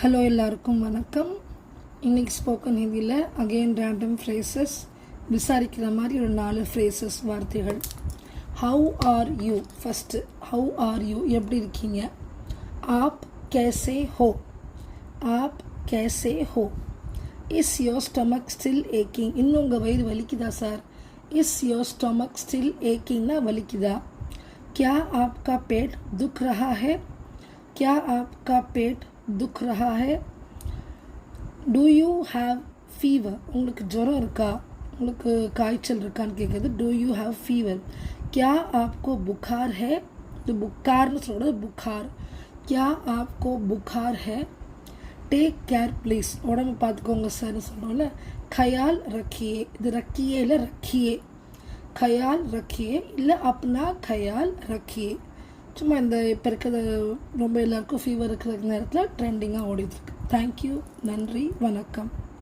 Hello எல்லாருக்கும் வணக்கம். இன்றைக்கி ஸ்போக்கன் ஹிந்தியில் அகெயின் ரேண்டம் ஃப்ரேசஸ், விசாரிக்கிற மாதிரி ஒரு 4 ஃப்ரேசஸ், வார்த்தைகள். How are you. First how are you, எப்படி இருக்கீங்க? ஆப் கேசே ஹோ. ஆப் கேசே ஹோ. இஸ் யோர் ஸ்டொமக் ஸ்டில் ஏக்கிங். இன்னும் உங்கள் வயிறு வலிக்குதா sir? Is your stomach still ஏக்கிங்னா வலிக்குதா? क्या आपका पेट दुख रहा है? क्या आपका पेट दुख रहा है? Do you have fever. உங்களுக்கு ஜுரம் இருக்கா, உங்களுக்கு காய்ச்சல் இருக்கான்னு கேட்குறது. Do you have fever. क्या आपको बुखार है? இது புக்கார்னு சொல்கிறது, புக்கார். क्या आपको बुखार है? Take care please. உடம்பு பார்த்துக்கோங்க சார்னு சொல்கிறோம்ல. ख्याल रखिए. இது रखिए இல்லை रखिए. ख्याल रखिए இல்லை अपना ख्याल रखिए. சும்மா இந்த இப்போ இருக்கிற ரொம்ப எல்லாருக்கும் ஃபீவர் இருக்கிற நேரத்தில் ட்ரெண்டிங்காக ஓடிட்டுருக்கு. தேங்க்யூ, நன்றி, வணக்கம்.